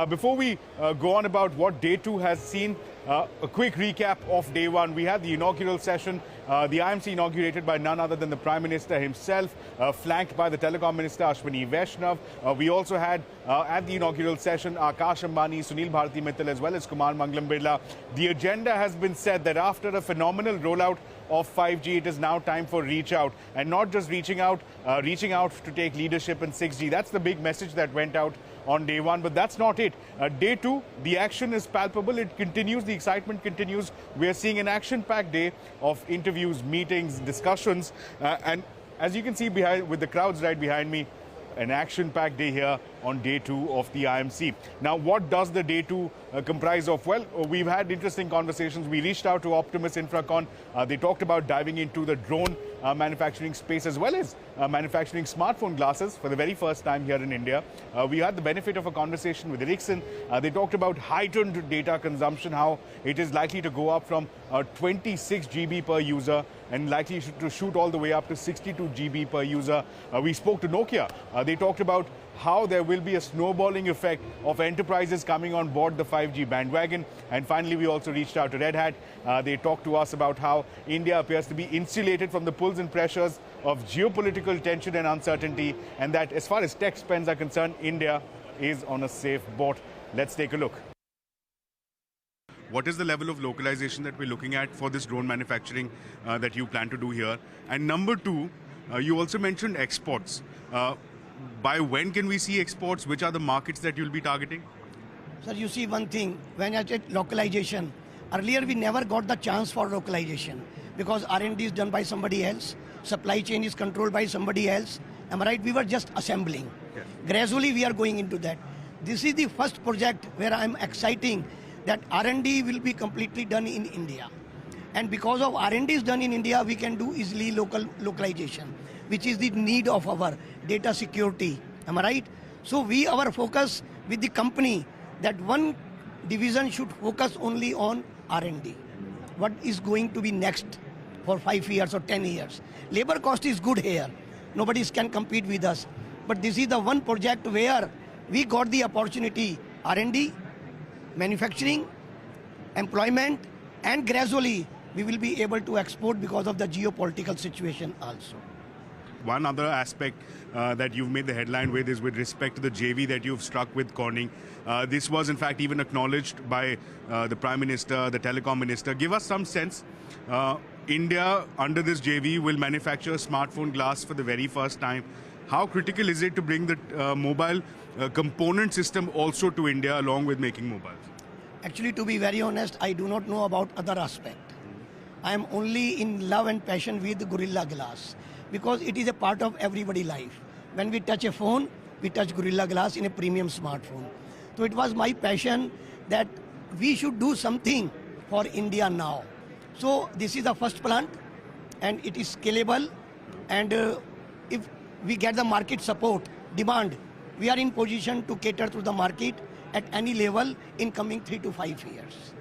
Before we go on about what day two has seen, a quick recap of day one. We had the inaugural session, the IMC inaugurated by none other than the Prime Minister himself, flanked by the Telecom Minister Ashwini Vaishnav. We also had at the inaugural session Akash Ambani, Sunil Bharati Mittal as well as Kumar Mangalam Birla. The agenda has been set that after a phenomenal rollout of 5G, it is now time for reach out, and not just reaching out to take leadership in 6G. That's the big message that went out on day one, but that's not it. Day two, the action is palpable. It continues. The excitement continues. We are seeing an action-packed day of interviews, meetings, discussions, and as you can see behind, with the crowds right behind me, an action-packed day here on day two of the IMC. Now, what does the day two comprise of? Well, we've had interesting conversations. We reached out to Optimus Infracon. They talked about diving into the drone manufacturing space as well as manufacturing smartphone glasses for the very first time here in India. We had the benefit of a conversation with Ericsson. They talked about heightened data consumption, how it is likely to go up from 26 GB per user and likely to shoot all the way up to 62 GB per user. We spoke to Nokia. They talked about how there will be a snowballing effect of enterprises coming on board the 5G bandwagon. And finally, we also reached out to Red Hat. They talked to us about how India appears to be insulated from the pulls and pressures of geopolitical tension and uncertainty, and that as far as tech spends are concerned, India is on a safe boat. Let's take a look. What is the level of localization that we're looking at for this drone manufacturing that you plan to do here? And number two, you also mentioned exports. By when can we see exports? Which are the markets that you'll be targeting? Sir, you see one thing, when I said localization, earlier we never got the chance for localization because R&D is done by somebody else, supply chain is controlled by somebody else. Am I right? We were just assembling. Yes. Gradually we are going into that. This is the first project where I'm exciting that R&D will be completely done in India. And because of R&D is done in India, we can do easily localization, which is the need of our data security. Am I right? So our focus with the company that one division should focus only on R&D. What is going to be next for 5 years or 10 years? Labor cost is good here. Nobody can compete with us. But this is the one project where we got the opportunity, R&D, manufacturing, employment, and gradually we will be able to export because of the geopolitical situation also. One other aspect that you've made the headline with is with respect to the JV that you've struck with Corning. This was in fact even acknowledged by the Prime Minister, the Telecom Minister. Give us some sense. India, under this JV, will manufacture a smartphone glass for the very first time. How critical is it to bring the mobile component system also to India along with making mobiles? Actually, to be very honest, I do not know about other aspect. I am only in love and passion with Gorilla Glass because it is a part of everybody's life. When we touch a phone, we touch Gorilla Glass in a premium smartphone. So it was my passion that we should do something for India now. So this is the first plant and it is scalable, and if we get the market support, demand, we are in position to cater to the market at any level in coming 3 to 5 years.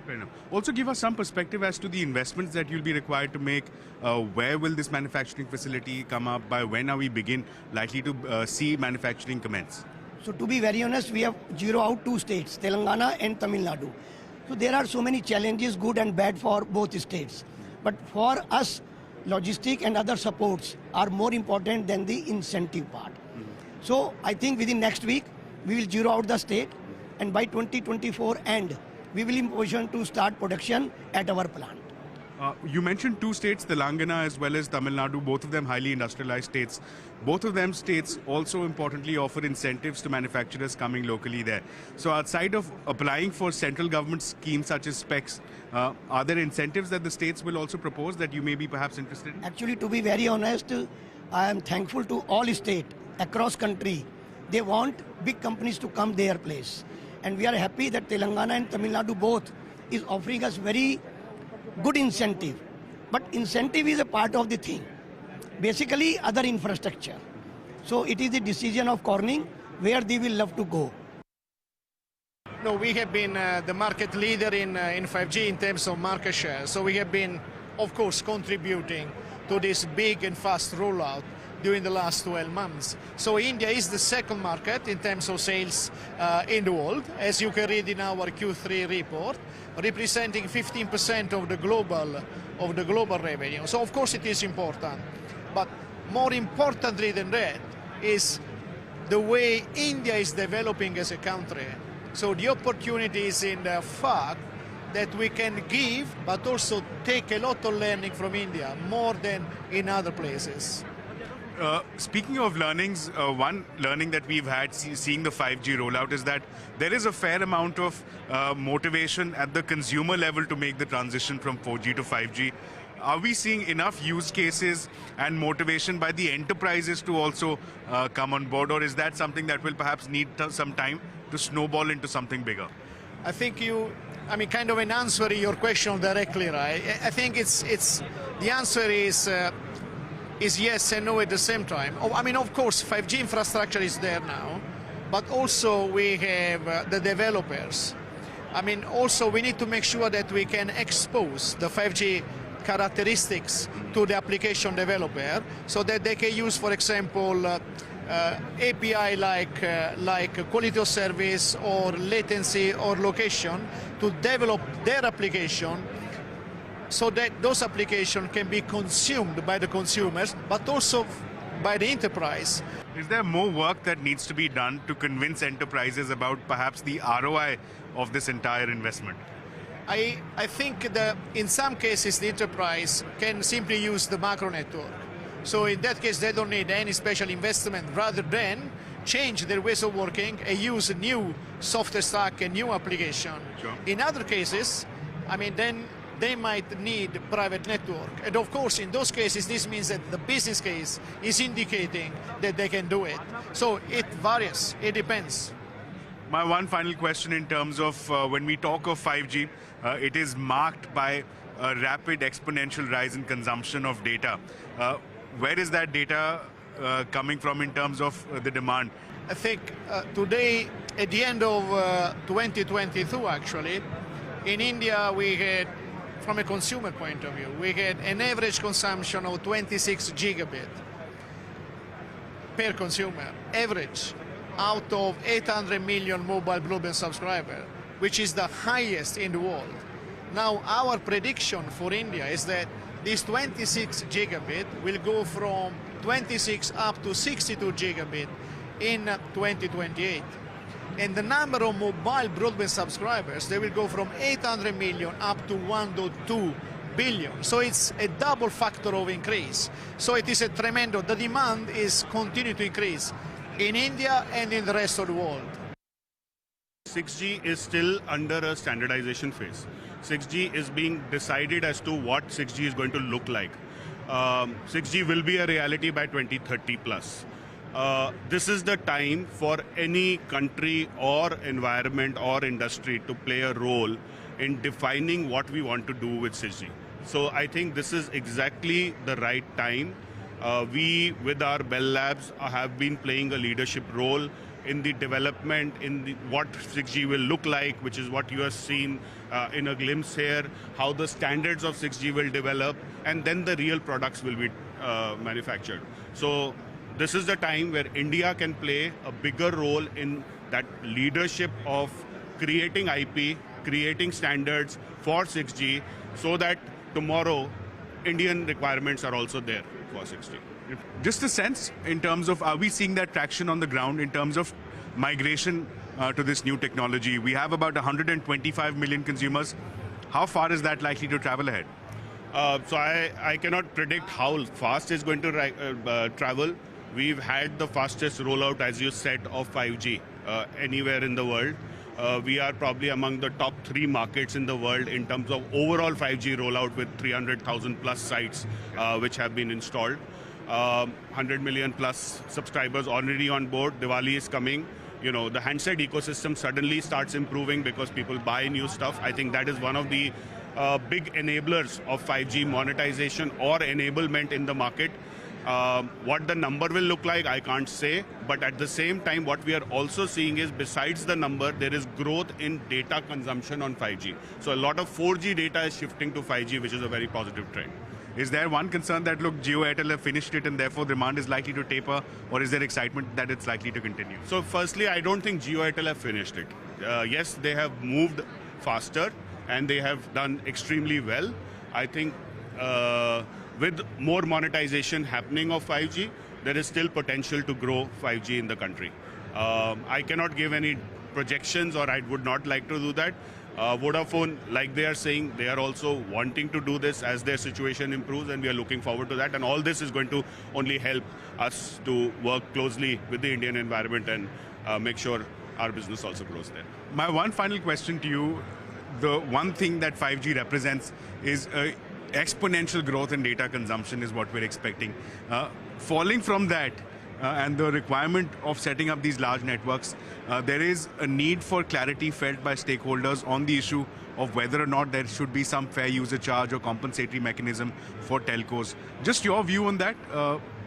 Fair enough. Also give us some perspective as to the investments that you'll be required to make. Where will this manufacturing facility come up? By when are we likely to see manufacturing commence? So to be very honest, we have zeroed out 2 states, Telangana and Tamil Nadu. So there are so many challenges, good and bad for both states. But for us, logistic and other supports are more important than the incentive part. So I think within next week, we will zero out the state, and by 2024 end, we will in position to start production at our plant. You mentioned 2 states, Telangana as well as Tamil Nadu, both of them highly industrialized states. Both of them states also importantly offer incentives to manufacturers coming locally there. So outside of applying for central government schemes such as specs, are there incentives that the states will also propose that you may be perhaps interested in? Actually, to be very honest, I am thankful to all states across country. They want big companies to come their place. And we are happy that Telangana and Tamil Nadu both is offering us very good incentive. But incentive is a part of the thing. Basically, other infrastructure. So it is the decision of Corning where they will love to go. No, we have been the market leader in 5G in terms of market share. So we have been, of course, contributing to this big and fast rollout. during the last 12 months. So India is the second market in terms of sales in the world, as you can read in our Q3 report, representing 15% of the global revenue. So of course it is important, but more importantly than that is the way India is developing as a country. So the opportunity is in the fact that we can give, but also take a lot of learning from India, more than in other places. Speaking of learnings, one learning that we've had seeing the 5G rollout is that there is a fair amount of motivation at the consumer level to make the transition from 4G to 5G. Are we seeing enough use cases and motivation by the enterprises to also come on board, or is that something that will perhaps need some time to snowball into something bigger? I think kind of an answer your question directly, right? I think the answer is yes and no at the same time. Of course, 5G infrastructure is there now, but also we have the developers. Also we need to make sure that we can expose the 5G characteristics to the application developer so that they can use, for example, API like quality of service or latency or location to develop their application so that those applications can be consumed by the consumers, but also by the enterprise. Is there more work that needs to be done to convince enterprises about perhaps the ROI of this entire investment? I think that in some cases the enterprise can simply use the macro network. So in that case they don't need any special investment, rather than change their ways of working and use a new software stack and new application. Sure. In other cases, then they might need private network. And of course, in those cases, this means that the business case is indicating that they can do it. So it varies, it depends. My one final question in terms of when we talk of 5G, it is marked by a rapid exponential rise in consumption of data. Where is that data coming from in terms of the demand? I think today, at the end of 2022 actually, in India we had, from a consumer point of view, we had an average consumption of 26 gigabit per consumer, average, out of 800 million mobile broadband subscribers, which is the highest in the world. Now, our prediction for India is that this 26 gigabit will go from 26 up to 62 gigabit in 2028. And the number of mobile broadband subscribers, they will go from 800 million up to 1.2 billion. So it's a double factor of increase. So it is a tremendous, the demand is continuing to increase in India and in the rest of the world. 6G is still under a standardization phase. 6G is being decided as to what 6G is going to look like. 6G will be a reality by 2030 plus. This is the time for any country or environment or industry to play a role in defining what we want to do with 6G. So I think this is exactly the right time. We, with our Bell Labs, have been playing a leadership role in the development, in what 6G will look like, which is what you have seen in a glimpse here, how the standards of 6G will develop, and then the real products will be manufactured. So this is the time where India can play a bigger role in that leadership of creating IP, creating standards for 6G, so that tomorrow Indian requirements are also there for 6G. Just a sense in terms of, are we seeing that traction on the ground in terms of migration to this new technology? We have about 125 million consumers. How far is that likely to travel ahead? So I cannot predict how fast it's going to travel. We've had the fastest rollout, as you said, of 5G anywhere in the world. We are probably among the top 3 markets in the world in terms of overall 5G rollout, with 300,000 plus sites which have been installed. 100 million plus subscribers already on board. Diwali is coming. You know, the handset ecosystem suddenly starts improving because people buy new stuff. I think that is one of the big enablers of 5G monetization or enablement in the market. What the number will look like, I can't say. But at the same time, what we are also seeing is, besides the number, there is growth in data consumption on 5G. So a lot of 4G data is shifting to 5G, which is a very positive trend. Is there one concern that, look, Jio Airtel have finished it and therefore demand is likely to taper, or is there excitement that it's likely to continue? So firstly, I don't think Jio Airtel have finished it. Yes, they have moved faster and they have done extremely well. I think with more monetization happening of 5G, there is still potential to grow 5G in the country. I cannot give any projections, or I would not like to do that. Vodafone, like they are saying, they are also wanting to do this as their situation improves, and we are looking forward to that. And all this is going to only help us to work closely with the Indian environment and make sure our business also grows there. My one final question to you, the one thing that 5G represents is exponential growth in data consumption is what we're expecting. Falling from that, and the requirement of setting up these large networks, there is a need for clarity felt by stakeholders on the issue of whether or not there should be some fair user charge or compensatory mechanism for telcos. Just your view on that.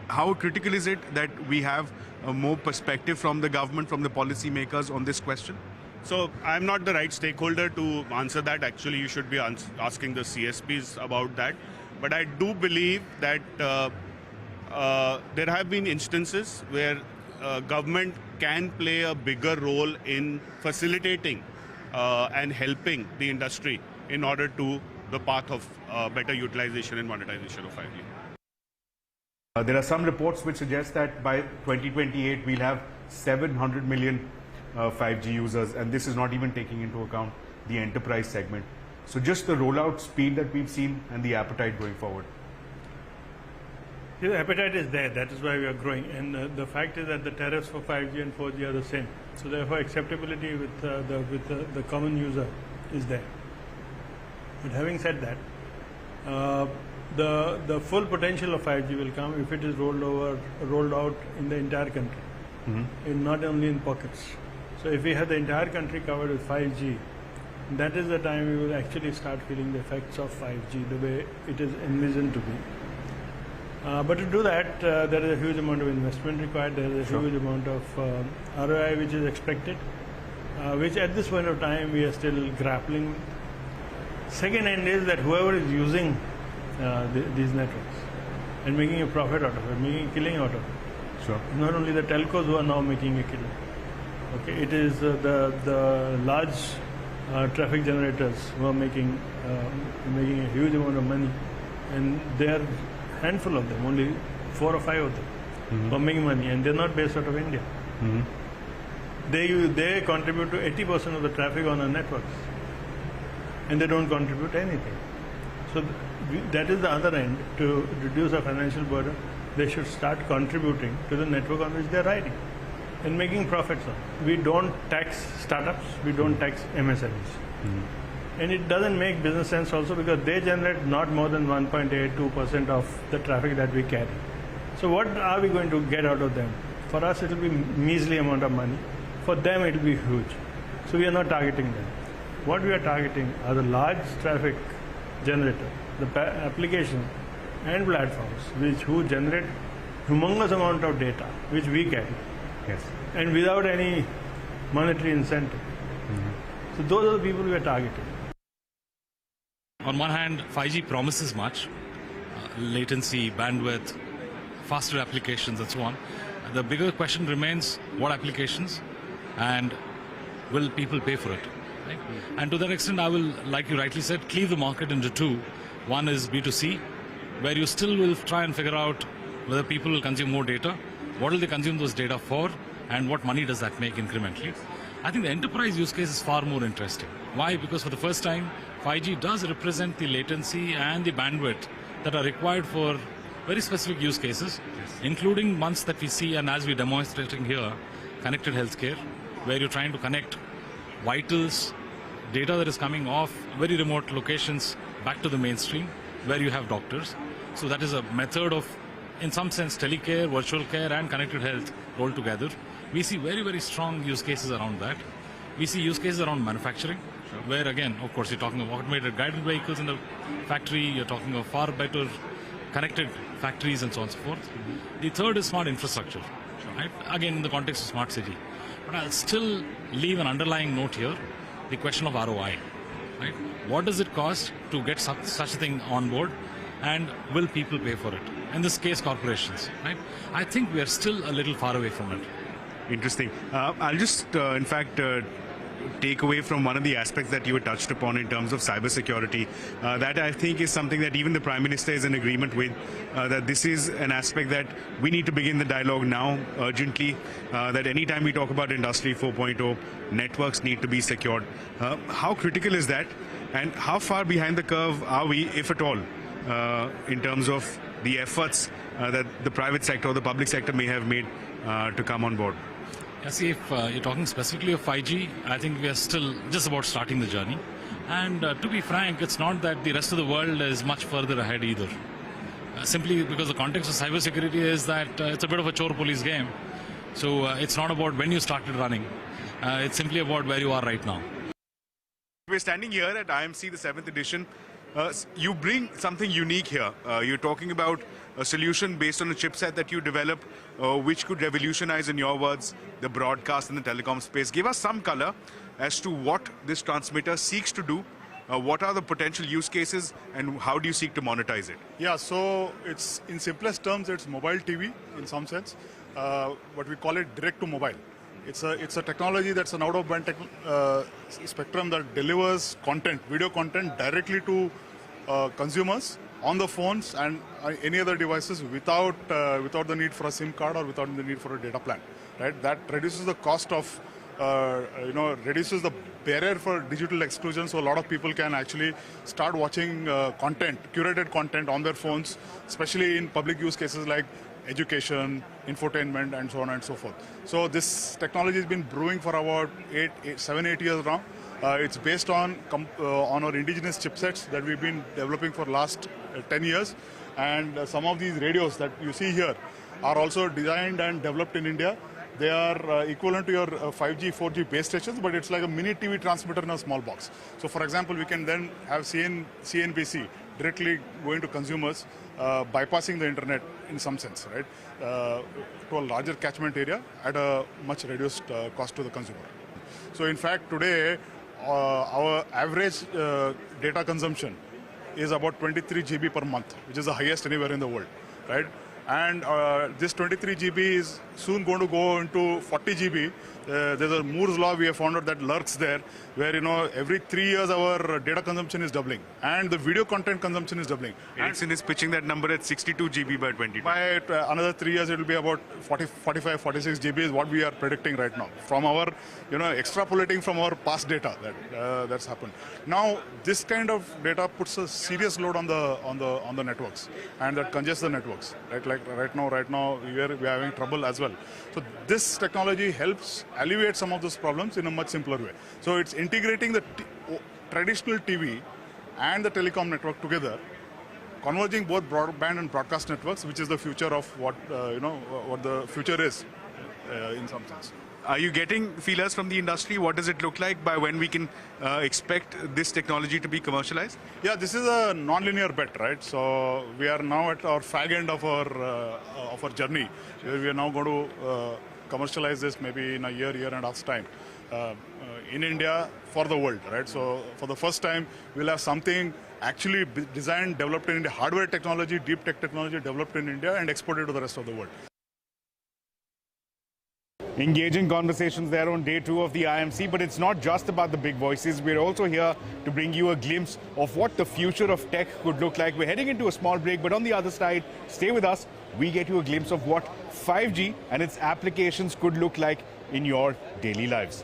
How critical is it that we have more perspective from the government, from the policymakers on this question? So I'm not the right stakeholder to answer that. Actually, you should be asking the CSPs about that. But I do believe that there have been instances where government can play a bigger role in facilitating and helping the industry in order to the path of better utilization and monetization of 5G. There are some reports which suggest that by 2028 we'll have 700 million 5G users, and this is not even taking into account the enterprise segment. So just the rollout speed that we've seen and the appetite going forward. The appetite is there, that is why we are growing, and the fact is that the tariffs for 5G and 4G are the same. So therefore acceptability with the common user is there. But having said that, the full potential of 5G will come if it is rolled out in the entire country, and not only in pockets. So if we have the entire country covered with 5G, that is the time we will actually start feeling the effects of 5G the way it is envisioned to be. But to do that, there is a huge amount of investment required, there is a huge amount of ROI which is expected, which at this point of time we are still grappling with. Second end is that whoever is using these networks and making a profit out of it, making a killing out of it, not only the telcos who are now making a killing. Okay, it is the large traffic generators who are making a huge amount of money, and there are handful of them, only 4 or 5 of them, who are making money, and they're not based out of India. They contribute to 80% of the traffic on our networks, and they don't contribute anything. So that is the other end. To reduce our financial burden, they should start contributing to the network on which they're riding and making profits on. We don't tax startups, we don't tax MSMEs. And it doesn't make business sense also because they generate not more than 1.82% of the traffic that we carry. So what are we going to get out of them? For us it will be measly amount of money. For them it will be huge. So we are not targeting them. What we are targeting are the large traffic generators, the applications and platforms who generate humongous amount of data which we carry. Yes. And without any monetary incentive. So those are the people we are targeting. On one hand, 5G promises much, latency, bandwidth, faster applications and so on. The bigger question remains what applications and will people pay for it? Right? And to that extent, I will, like you rightly said, cleave the market into two. One is B2C, where you still will try and figure out whether people will consume more data, what will they consume those data for, and what money does that make incrementally. I think the enterprise use case is far more interesting. Why? Because for the first time, 5G does represent the latency and the bandwidth that are required for very specific use cases, including ones that we see, and as we're demonstrating here, connected healthcare, where you're trying to connect vitals, data that is coming off very remote locations back to the mainstream, where you have doctors. So that is a method of, in some sense, telecare, virtual care, and connected health rolled together. We see very, very strong use cases around that. We see use cases around manufacturing, where again, of course, you're talking of automated guided vehicles in the factory, you're talking of far better connected factories and so on and so forth. The third is smart infrastructure, right? Again, in the context of smart city. But I'll still leave an underlying note here, the question of ROI, right? What does it cost to get such a thing on board? and will people pay for it? In this case, corporations, right? I think we are still a little far away from it. Interesting. I'll just, in fact, take away from one of the aspects that you were touched upon in terms of cybersecurity. That I think is something that even the Prime Minister is in agreement with, that this is an aspect that we need to begin the dialogue now urgently, that anytime we talk about Industry 4.0, networks need to be secured. How critical is that, and how far behind the curve are we, if at all, in terms of the efforts that the private sector or the public sector may have made to come on board? Yeah, see, if you're talking specifically of 5G, I think we are still just about starting the journey. And to be frank, it's not that the rest of the world is much further ahead either. Simply because the context of cybersecurity is that it's a bit of a chore police game. So it's not about when you started running. It's simply about where you are right now. We're standing here at IMC, the 7th edition. You bring something unique here. You're talking about a solution based on a chipset that you develop, which could revolutionize, in your words, the broadcast and the telecom space. Give us some color as to what this transmitter seeks to do, what are the potential use cases, and how do you seek to monetize it? Yeah, so it's, in simplest terms, it's mobile TV in some sense, but we call it direct to mobile. It's a technology that's an out-of-band spectrum that delivers content, video content, directly to consumers on the phones and any other devices without the need for a SIM card or without the need for a data plan. Right? That reduces the cost of, reduces the barrier for digital exclusion. So a lot of people can actually start watching content, curated content on their phones, especially in public use cases like education, infotainment, and so on and so forth. So this technology has been brewing for about 7-8 years now. It's based on our indigenous chipsets that we've been developing for last 10 years. And some of these radios that you see here are also designed and developed in India. They are equivalent to your 5G, 4G base stations, but it's like a mini TV transmitter in a small box. So for example, we can then have CNBC directly going to consumers, bypassing the internet in some sense, right, to a larger catchment area at a much reduced cost to the consumer. So in fact, today, our average data consumption is about 23 GB per month, which is the highest anywhere in the world, right? And this 23 GB is soon going to go into 40 GB. There's a Moore's law we have found out that lurks there, where every 3 years our data consumption is doubling, and the video content consumption is doubling. Ericsson is pitching that number at 62 GB by 2020. By another 3 years, it will be about 45, 46 GB is what we are predicting right now from our, extrapolating from our past data that's happened. Now, this kind of data puts a serious load on the networks, and that congests the networks. Right now we are having trouble as well. So this technology helps alleviate some of those problems in a much simpler way. So it's integrating the traditional TV and the telecom network together, converging both broadband and broadcast networks, which is the future of what the future is in some sense. Are you getting feelers from the industry? What does it look like by when we can expect this technology to be commercialized? Yeah, this is a non-linear bet, right? So we are now at our fag end of our journey, where we are now going to commercialize this maybe in a year and a half's time in India for the world, right? So for the first time, we'll have something actually designed, developed in India, hardware technology, deep tech technology developed in India and exported to the rest of the world. Engaging conversations there on day 2 of the IMC, but it's not just about the big voices. We're also here to bring you a glimpse of what the future of tech could look like. We're heading into a small break, but on the other side, stay with us. We get you a glimpse of what 5G and its applications could look like in your daily lives.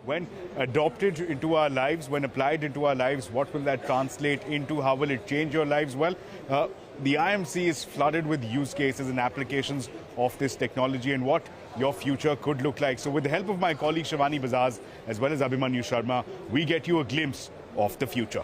when adopted into our lives, when applied into our lives, what will that translate into? How will it change your lives? Well, the IMC is flooded with use cases and applications of this technology and what your future could look like. So with the help of my colleague Shivani Bajaj as well as Abhimanyu Sharma, we get you a glimpse of the future.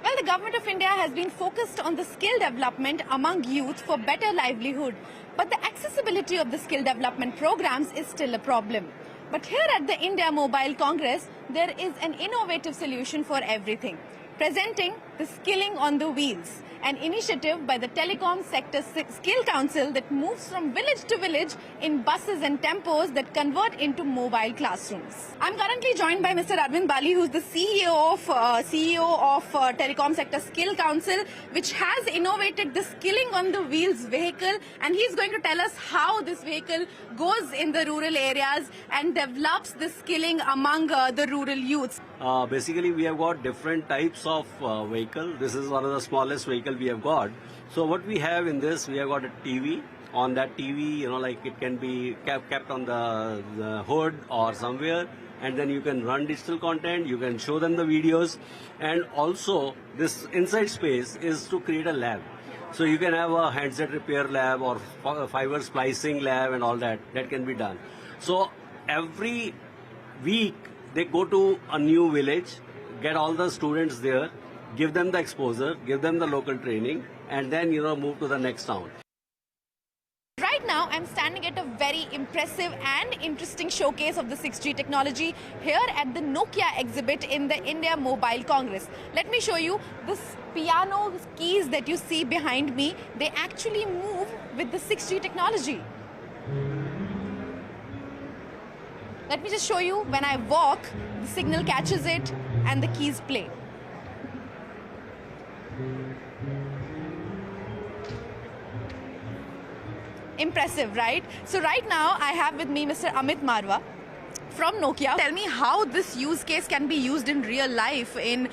Well, the Government of India has been focused on the skill development among youth for better livelihood. But the accessibility of the skill development programs is still a problem. But here at the India Mobile Congress, there is an innovative solution for everything. Presenting the Skilling on the Wheels, an initiative by the Telecom Sector Skill Council that moves from village to village in buses and tempos that convert into mobile classrooms. I'm currently joined by Mr. Arvind Bali, who's the CEO of Telecom Sector Skill Council, which has innovated the Skilling on the Wheels vehicle, and he's going to tell us how this vehicle goes in the rural areas and develops the skilling among the rural youths. Basically, we have got different types of vehicle. This is one of the smallest vehicle we have got. So what we have in this, we have got a TV. On that TV, you know, like it can be kept on the hood or somewhere, and then you can run digital content, you can show them the videos, and also this inside space is to create a lab. So you can have a handset repair lab or fiber splicing lab and all that can be done. So every week they go to a new village, get all the students there, give them the exposure, give them the local training, and then, you know, move to the next town. Right now, I'm standing at a very impressive and interesting showcase of the 6G technology here at the Nokia exhibit in the India Mobile Congress. Let me show you this piano keys that you see behind me. They actually move with the 6G technology. Let me just show you, when I walk, the signal catches it and the keys play. Impressive, right? So right now I have with me Mr. Amit Marwa from Nokia. Tell me how this use case can be used in real life, in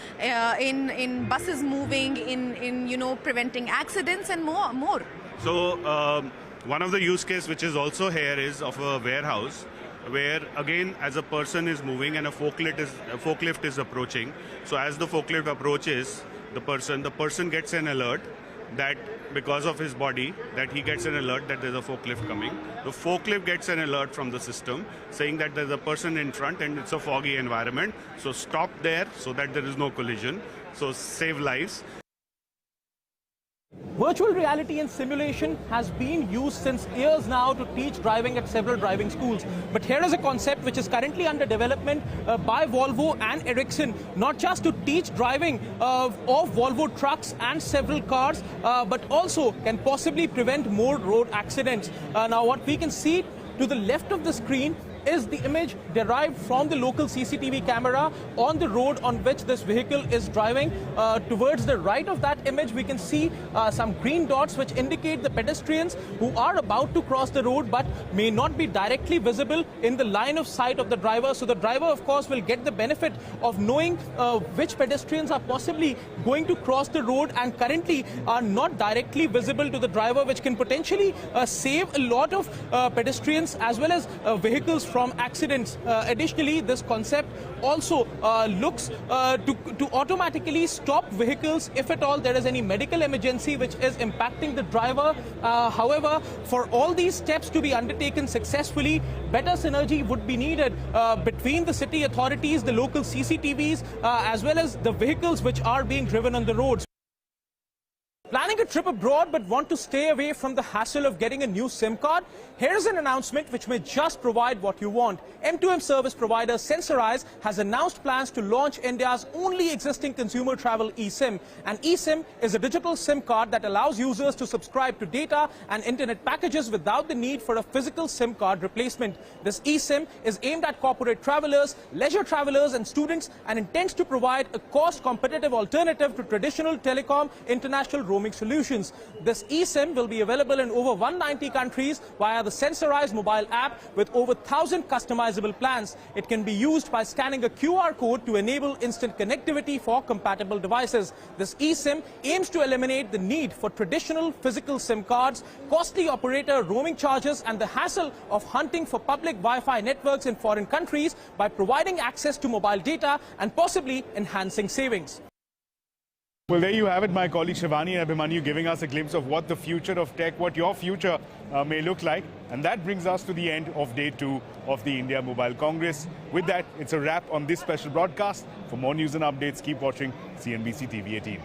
buses moving, in you know, preventing accidents and more. So one of the use case which is also here is of a warehouse, where again, as a person is moving and a forklift is approaching. So as the forklift approaches the person gets an alert that because of his body, that he gets an alert that there's a forklift coming. The forklift gets an alert from the system saying that there's a person in front and it's a foggy environment. So stop there so that there is no collision. So save lives. Virtual reality and simulation has been used since years now to teach driving at several driving schools. But here is a concept which is currently under development by Volvo and Ericsson, not just to teach driving of Volvo trucks and several cars, but also can possibly prevent more road accidents. Now what we can see to the left of the screen is the image derived from the local CCTV camera on the road on which this vehicle is driving. Towards the right of that image, we can see some green dots which indicate the pedestrians who are about to cross the road but may not be directly visible in the line of sight of the driver. So the driver, of course, will get the benefit of knowing which pedestrians are possibly going to cross the road and currently are not directly visible to the driver, which can potentially save a lot of pedestrians as well as vehicles from accidents. Additionally, this concept also looks to automatically stop vehicles if at all there is any medical emergency which is impacting the driver. However, for all these steps to be undertaken successfully, better synergy would be needed between the city authorities, the local CCTVs, as well as the vehicles which are being driven on the roads. Planning a trip abroad but want to stay away from the hassle of getting a new SIM card? Here's an announcement which may just provide what you want. M2M service provider Sensorize has announced plans to launch India's only existing consumer travel eSIM. An eSIM is a digital SIM card that allows users to subscribe to data and internet packages without the need for a physical SIM card replacement. This eSIM is aimed at corporate travelers, leisure travelers and students and intends to provide a cost-competitive alternative to traditional telecom international roaming solutions. solutions. This eSIM will be available in over 190 countries via the sensorized mobile app with over 1,000 customizable plans. It can be used by scanning a QR code to enable instant connectivity for compatible devices. This eSIM aims to eliminate the need for traditional physical SIM cards, costly operator roaming charges and the hassle of hunting for public Wi-Fi networks in foreign countries by providing access to mobile data and possibly enhancing savings. Well, there you have it, my colleague Shivani and Abhimanyu giving us a glimpse of what the future of tech, what your future may look like. And that brings us to the end of day 2 of the India Mobile Congress. With that, it's a wrap on this special broadcast. For more news and updates, keep watching CNBC TV 18.